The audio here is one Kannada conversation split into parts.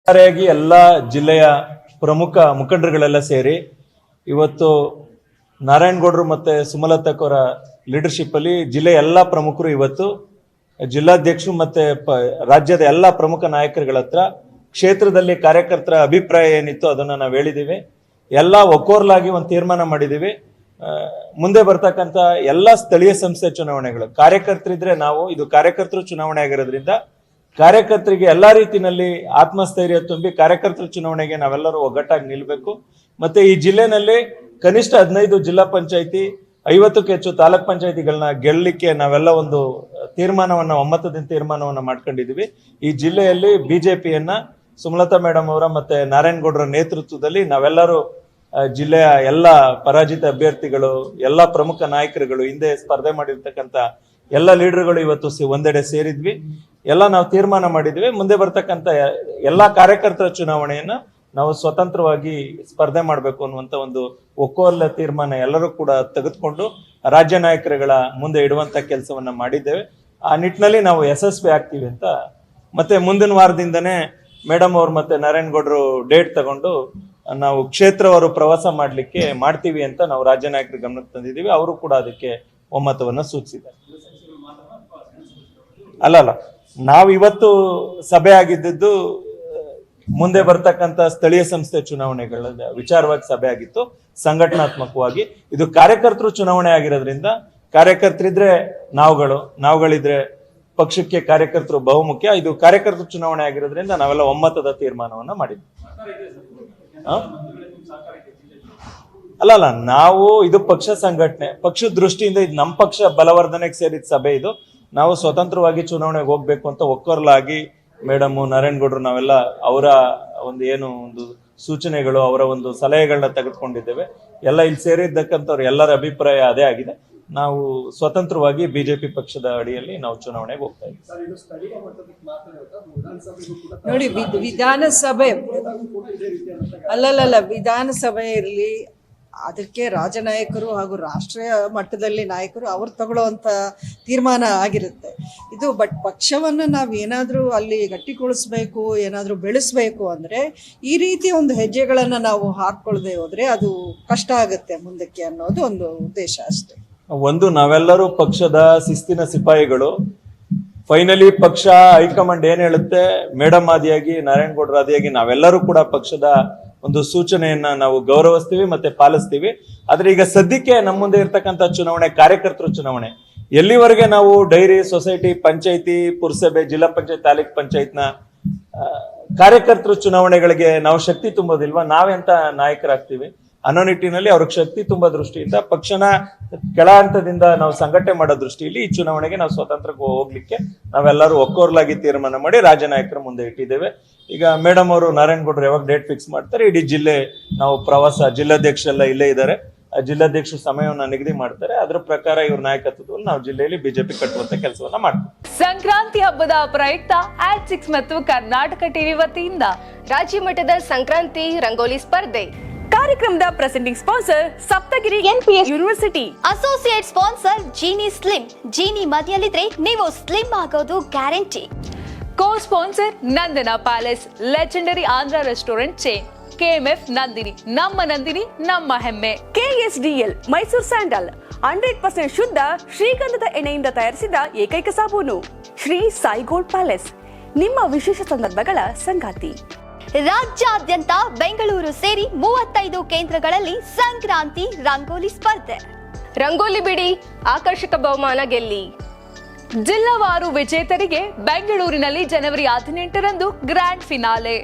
ಒಟ್ಟಾರೆಯಾಗಿ ಎಲ್ಲ ಜಿಲ್ಲೆಯ ಪ್ರಮುಖ ಮುಖಂಡರುಗಳೆಲ್ಲ ಸೇರಿ ಇವತ್ತು ನಾರಾಯಣಗೌಡರು ಮತ್ತೆ ಸುಮಲತಕ್ಕವರ ಲೀಡರ್ಶಿಪ್ ಅಲ್ಲಿ ಜಿಲ್ಲೆಯ ಎಲ್ಲ ಪ್ರಮುಖರು ಇವತ್ತು ಜಿಲ್ಲಾಧ್ಯಕ್ಷರು ಮತ್ತೆ ರಾಜ್ಯದ ಎಲ್ಲ ಪ್ರಮುಖ ನಾಯಕರುಗಳ ಹತ್ರ ಕ್ಷೇತ್ರದಲ್ಲಿ ಕಾರ್ಯಕರ್ತರ ಅಭಿಪ್ರಾಯ ಏನಿತ್ತು ಅದನ್ನ ನಾವು ಹೇಳಿದೀವಿ. ಎಲ್ಲ ಒಕ್ಕೋರ್ಲಾಗಿ ಒಂದು ತೀರ್ಮಾನ ಮಾಡಿದೀವಿ. ಮುಂದೆ ಬರ್ತಕ್ಕಂಥ ಎಲ್ಲ ಸ್ಥಳೀಯ ಸಂಸ್ಥೆ ಚುನಾವಣೆಗಳು ಕಾರ್ಯಕರ್ತರಿದ್ರೆ ನಾವು ಇದು ಕಾರ್ಯಕರ್ತರು ಚುನಾವಣೆ ಆಗಿರೋದ್ರಿಂದ ಕಾರ್ಯಕರ್ತರಿಗೆ ಎಲ್ಲಾ ರೀತಿಯಲ್ಲಿ ಆತ್ಮಸ್ಥೈರ್ಯ ತುಂಬಿ ಕಾರ್ಯಕರ್ತರ ಚುನಾವಣೆಗೆ ನಾವೆಲ್ಲರೂ ಒಗ್ಗಟ್ಟಾಗಿ ನಿಲ್ಬೇಕು. ಮತ್ತೆ ಈ ಜಿಲ್ಲೆನಲ್ಲಿ ಕನಿಷ್ಠ 15 ಜಿಲ್ಲಾ ಪಂಚಾಯತಿ 50ಕ್ಕೂ ಹೆಚ್ಚು ತಾಲೂಕ್ ಪಂಚಾಯತಿಗಳನ್ನ ಗೆಲ್ಲಲಿಕ್ಕೆ ನಾವೆಲ್ಲ ಒಂದು ಒಮ್ಮತದಿಂದ ತೀರ್ಮಾನವನ್ನ ಮಾಡ್ಕೊಂಡಿದೀವಿ. ಈ ಜಿಲ್ಲೆಯಲ್ಲಿ ಬಿಜೆಪಿಯನ್ನ ಸುಮಲತಾ ಮೇಡಮ್ ಅವರ ಮತ್ತೆ ನಾರಾಯಣಗೌಡರ ನೇತೃತ್ವದಲ್ಲಿ ನಾವೆಲ್ಲರೂ ಜಿಲ್ಲೆಯ ಎಲ್ಲ ಪರಾಜಿತ ಅಭ್ಯರ್ಥಿಗಳು ಎಲ್ಲ ಪ್ರಮುಖ ನಾಯಕರುಗಳು ಹಿಂದೆ ಸ್ಪರ್ಧೆ ಮಾಡಿರ್ತಕ್ಕಂಥ ಎಲ್ಲ ಲೀಡರ್ಗಳು ಇವತ್ತು ಒಂದೆಡೆ ಸೇರಿದ್ವಿ. ಎಲ್ಲ ನಾವು ತೀರ್ಮಾನ ಮಾಡಿದ್ವಿ. ಮುಂದೆ ಬರ್ತಕ್ಕಂಥ ಎಲ್ಲಾ ಕಾರ್ಯಕರ್ತರ ಚುನಾವಣೆಯನ್ನ ನಾವು ಸ್ವತಂತ್ರವಾಗಿ ಸ್ಪರ್ಧೆ ಮಾಡಬೇಕು ಅನ್ನುವಂತ ಒಂದು ಒಕ್ಕೋಲ ತೀರ್ಮಾನ ಎಲ್ಲರೂ ಕೂಡ ತೆಗೆದುಕೊಂಡು ರಾಜ್ಯ ನಾಯಕರುಗಳ ಮುಂದೆ ಇಡುವಂತ ಕೆಲಸವನ್ನ ಮಾಡಿದ್ದೇವೆ. ಆ ನಿಟ್ಟಿನಲ್ಲಿ ನಾವು ಯಶಸ್ವಿ ಆಗ್ತೀವಿ ಅಂತ ಮತ್ತೆ ಮುಂದಿನ ವಾರದಿಂದನೇ ಮೇಡಮ್ ಅವ್ರು ಮತ್ತೆ ನಾರಾಯಣಗೌಡರು ಡೇಟ್ ತಗೊಂಡು ನಾವು ಕ್ಷೇತ್ರವರು ಪ್ರವಾಸ ಮಾಡ್ತೀವಿ ಅಂತ ನಾವು ರಾಜ್ಯ ನಾಯಕರ ಗಮನಕ್ಕೆ ತಂದಿದ್ದೀವಿ. ಅವರು ಕೂಡ ಅದಕ್ಕೆ ಒಮ್ಮತವನ್ನ ಸೂಚಿಸಿದ್ದಾರೆ. ಅಲ್ಲ ನಾವು ಇವತ್ತು ಸಭೆ ಆಗಿದ್ದು ಮುಂದೆ ಬರ್ತಕ್ಕಂಥ ಸ್ಥಳೀಯ ಸಂಸ್ಥೆ ಚುನಾವಣೆಗಳ ವಿಚಾರವಾಗಿ ಸಭೆ ಆಗಿತ್ತು. ಸಂಘಟನಾತ್ಮಕವಾಗಿ ಇದು ಕಾರ್ಯಕರ್ತರು ಚುನಾವಣೆ ಆಗಿರೋದ್ರಿಂದ ಕಾರ್ಯಕರ್ತರಿದ್ರೆ ನಾವುಗಳಿದ್ರೆ ಪಕ್ಷಕ್ಕೆ ಕಾರ್ಯಕರ್ತರು ಬಹುಮುಖ್ಯ. ಇದು ಕಾರ್ಯಕರ್ತರು ಚುನಾವಣೆ ಆಗಿರೋದ್ರಿಂದ ನಾವೆಲ್ಲ ಒಮ್ಮತದ ತೀರ್ಮಾನವನ್ನ ಮಾಡಿದ್ವಿ. ಅಲ್ಲ ನಾವು ಇದು ಪಕ್ಷ ಸಂಘಟನೆ, ಪಕ್ಷದ ದೃಷ್ಟಿಯಿಂದ ಇದು ನಮ್ಮ ಪಕ್ಷ ಬಲವರ್ಧನೆಗೆ ಸೇರಿದ ಸಭೆ. ಇದು ನಾವು ಸ್ವತಂತ್ರವಾಗಿ ಚುನಾವಣೆಗೆ ಹೋಗ್ಬೇಕು ಅಂತ ಒಕ್ಕೊರ್ಲಾಗಿ ಮೇಡಮ್ ನಾರಾಯಣಗೌಡರು ನಾವೆಲ್ಲ ಅವರ ಒಂದು ಸೂಚನೆಗಳು ಅವರ ಒಂದು ಸಲಹೆಗಳನ್ನ ತೆಗೆದುಕೊಂಡಿದ್ದೇವೆ. ಎಲ್ಲ ಇಲ್ಲಿ ಸೇರಿದ್ದಕ್ಕಂಥವ್ರು ಎಲ್ಲರ ಅಭಿಪ್ರಾಯ ಅದೇ ಆಗಿದೆ. ನಾವು ಸ್ವತಂತ್ರವಾಗಿ ಬಿಜೆಪಿ ಪಕ್ಷದ ಅಡಿಯಲ್ಲಿ ನಾವು ಚುನಾವಣೆಗೆ ಹೋಗ್ತಾ ಇದ್ದೀವಿ. ನೋಡಿ, ವಿಧಾನಸಭೆ ಇರಲಿ, ಅದಕ್ಕೆ ರಾಜ್ಯ ನಾಯಕರು ಹಾಗೂ ರಾಷ್ಟ್ರೀಯ ಮಟ್ಟದಲ್ಲಿ ನಾಯಕರು ಅವ್ರು ತಗೊಳ್ಳುವಂಥ ತೀರ್ಮಾನ ಆಗಿರುತ್ತೆ ಇದು. ಬಟ್ ಪಕ್ಷವನ್ನು ನಾವು ಏನಾದರೂ ಅಲ್ಲಿ ಗಟ್ಟಿಗೊಳಿಸ್ಬೇಕು, ಏನಾದರೂ ಬೆಳೆಸಬೇಕು ಅಂದರೆ ಈ ರೀತಿ ಒಂದು ಹೆಜ್ಜೆಗಳನ್ನು ನಾವು ಹಾಕ್ಕೊಳ್ಳದೆ ಹೋದರೆ ಅದು ಕಷ್ಟ ಆಗುತ್ತೆ ಮುಂದಕ್ಕೆ ಅನ್ನೋದು ಒಂದು ಉದ್ದೇಶ ಅಷ್ಟೇ. ನಾವೆಲ್ಲರೂ ಪಕ್ಷದ ಶಿಸ್ತಿನ ಸಿಪಾಯಿಗಳು. ಫೈನಲಿ ಪಕ್ಷ ಹೈಕಮಾಂಡ್ ಏನ್ ಹೇಳುತ್ತೆ, ಮೇಡಮ್ ಆದಿಯಾಗಿ ನಾರಾಯಣಗೌಡರ ಆದಿಯಾಗಿ ನಾವೆಲ್ಲರೂ ಕೂಡ ಪಕ್ಷದ ಒಂದು ಸೂಚನೆಯನ್ನ ನಾವು ಗೌರವಿಸ್ತೀವಿ ಮತ್ತೆ ಪಾಲಿಸ್ತೀವಿ. ಆದ್ರೆ ಈಗ ಸದ್ಯಕ್ಕೆ ನಮ್ಮ ಮುಂದೆ ಇರ್ತಕ್ಕಂಥ ಚುನಾವಣೆ ಕಾರ್ಯಕರ್ತರ ಚುನಾವಣೆ. ಎಲ್ಲಿವರೆಗೆ ನಾವು ಡೈರಿ, ಸೊಸೈಟಿ, ಪಂಚಾಯತಿ, ಪುರಸಭೆ, ಜಿಲ್ಲಾ ಪಂಚಾಯತ್, ತಾಲೂಕ್ ಪಂಚಾಯತ್ನ ಕಾರ್ಯಕರ್ತರ ಚುನಾವಣೆಗಳಿಗೆ ನಾವು ಶಕ್ತಿ ತುಂಬೋದಿಲ್ವಾ, ನಾವೆಂತ ನಾಯಕರಾಗ್ತೀವಿ ಅನ್ನೋ ನಿಟ್ಟಿನಲ್ಲಿ ಅವ್ರಿಗೆ ಶಕ್ತಿ ತುಂಬಾ ದೃಷ್ಟಿಯಿಂದ ಪಕ್ಷನ ಕೆಳ ಹಂತದಿಂದ ನಾವು ಸಂಘಟನೆ ಮಾಡೋ ದೃಷ್ಟಿಯಲ್ಲಿ ಈ ಚುನಾವಣೆಗೆ ನಾವು ಸ್ವತಂತ್ರಕ್ಕೆ ಹೋಗ್ಲಿಕ್ಕೆ ನಾವೆಲ್ಲರೂ ಒಕ್ಕೋರ್ಲಾಗಿ ತೀರ್ಮಾನ ಮಾಡಿ ರಾಜ್ಯ ನಾಯಕರ ಮುಂದೆ ಇಟ್ಟಿದ್ದೇವೆ. ಈಗ ಮೇಡಮ್ ಅವರು ನಾರಾಯಣಗೌಡರು ಯಾವಾಗ ಡೇಟ್ ಫಿಕ್ಸ್ ಮಾಡ್ತಾರೆ, ಇಡೀ ಜಿಲ್ಲೆ ನಾವು ಪ್ರವಾಸ, ಜಿಲ್ಲಾಧ್ಯಕ್ಷರೆಲ್ಲ ಇಲ್ಲೇ ಇದ್ದಾರೆ, ಜಿಲ್ಲಾಧ್ಯಕ್ಷರು ಸಮಯವನ್ನ ನಿಗದಿ ಮಾಡ್ತಾರೆ. ಅದ್ರ ಪ್ರಕಾರ ಇವ್ರ ನಾಯಕತ್ವದಲ್ಲಿ ನಾವು ಜಿಲ್ಲೆಯಲ್ಲಿ ಬಿಜೆಪಿ ಕಟ್ಟುವಂತ ಕೆಲಸವನ್ನ ಮಾಡ್ತೀವಿ. ಸಂಕ್ರಾಂತಿ ಹಬ್ಬದ ಪ್ರಯುಕ್ತ ಆಡ್6 ಮತ್ತು ಕರ್ನಾಟಕ ಟಿವಿ ವತಿಯಿಂದ ರಾಜ್ಯ ಮಟ್ಟದ ಸಂಕ್ರಾಂತಿ ರಂಗೋಲಿ ಸ್ಪರ್ಧೆ. ಕಾರ್ಯಕ್ರಮದ presenting sponsor Saptagiri NPS university. Associate sponsor Jeeni slim. Jeeni ಮನೆಯಲ್ಲಿದ್ರೆ ನೀವು ಸ್ಲಿಮ್ ಆಗೋದು guarantee. Co sponsor Nandana Palace, legendary Andhra restaurant chain. KMF Nandini, ನಮ್ಮ ನಂದಿನಿ ನಮ್ಮ ಹೆಮ್ಮೆ. KSDL ಮೈಸೂರು ಸ್ಯಾಂಡಲ್ 100% ಶುದ್ಧ ಶ್ರೀಗಂಧದ ಎಣ್ಣೆಯಿಂದ ತಯಾರಿಸಿದ ಏಕೈಕ ಸಾಬೂನು. ಶ್ರೀ ಸಾಯಿ ಗೋಲ್ಡ್ ಪ್ಯಾಲೇಸ್, ನಿಮ್ಮ ವಿಶೇಷ ಸಂದರ್ಭಗಳ ಸಂಗಾತಿ. ರಾಜ್ಯಾದ್ಯಂತ ಬೆಂಗಳೂರು ಸೇರಿ 35 ಕೇಂದ್ರಗಳಲ್ಲಿ ಸಂಕ್ರಾಂತಿ ರಂಗೋಲಿ ಸ್ಪರ್ಧೆ. ರಂಗೋಲಿ ಬಿಡಿ, ಆಕರ್ಷಕ ಬಹುಮಾನ ಗೆಲ್ಲಿ. ಜಿಲ್ಲಾವಾರು ವಿಜೇತರಿಗೆ ಬೆಂಗಳೂರಿನಲ್ಲಿ ಜನವರಿ 18ರಂದು ಗ್ರ್ಯಾಂಡ್ ಫಿನಾಲೆ.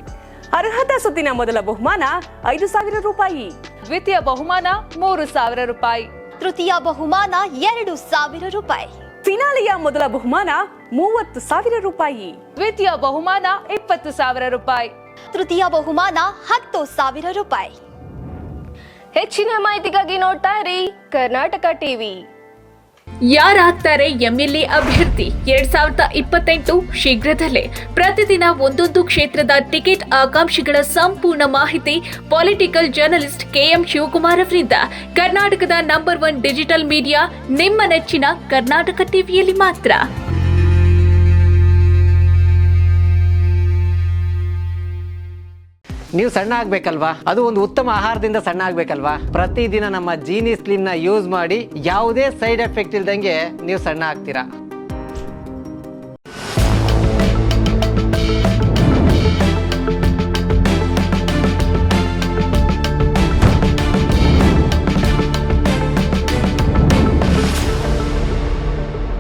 ಅರ್ಹತಾ ಸುತ್ತಿನ ಮೊದಲ ಬಹುಮಾನ 5,000 ರೂಪಾಯಿ, ದ್ವಿತೀಯ ಬಹುಮಾನ 3,000 ರೂಪಾಯಿ, ತೃತೀಯ ಬಹುಮಾನ 2,000 ರೂಪಾಯಿ, ಫಿನಾಲೆಯ ಮೊದಲ ಬಹುಮಾನ 30,000 ರೂಪಾಯಿ, ದ್ವಿತೀಯ ಬಹುಮಾನ 20,000 ರೂಪಾಯಿ, ತೃತೀಯ ಬಹುಮಾನ 10,000 ರೂಪಾಯಿ. ಹೆಚ್ಚಿನ ಮಾಹಿತಿಗಾಗಿ ನೋಡ್ತಾ ಇರಿ ಕರ್ನಾಟಕ ಟಿವಿ. ಯಾರಾಗ್ತಾರೆ MLA ಅಭ್ಯರ್ಥಿ 2028 ಶೀಘ್ರದಲ್ಲೇ. ಪ್ರತಿದಿನ ಒಂದೊಂದು ಕ್ಷೇತ್ರದ ಟಿಕೆಟ್ ಆಕಾಂಕ್ಷಿಗಳ ಸಂಪೂರ್ಣ ಮಾಹಿತಿ ಪೊಲಿಟಿಕಲ್ ಜರ್ನಲಿಸ್ಟ್ KM ಶಿವಕುಮಾರ್ ಅವರಿಂದ. ಕರ್ನಾಟಕದ ನಂಬರ್ 1 ಡಿಜಿಟಲ್ ಮೀಡಿಯಾ ನಿಮ್ಮ ನೆಚ್ಚಿನ ಕರ್ನಾಟಕ ಟಿವಿಯಲ್ಲಿ ಮಾತ್ರ. ನೀವು ಸಣ್ಣ ಆಗ್ಬೇಕಲ್ವಾ, ಅದು ಒಂದು ಉತ್ತಮ ಆಹಾರದಿಂದ ಸಣ್ಣ ಆಗ್ಬೇಕಲ್ವಾ. ಪ್ರತಿದಿನ ನಮ್ಮ ಜೀನಿ ಸ್ಲಿಮ್ ನ ಯೂಸ್ ಮಾಡಿ ಯಾವುದೇ ಸೈಡ್ ಎಫೆಕ್ಟ್ ಇಲ್ದಂಗೆ ನೀವು ಸಣ್ಣ ಆಗ್ತೀರಾ.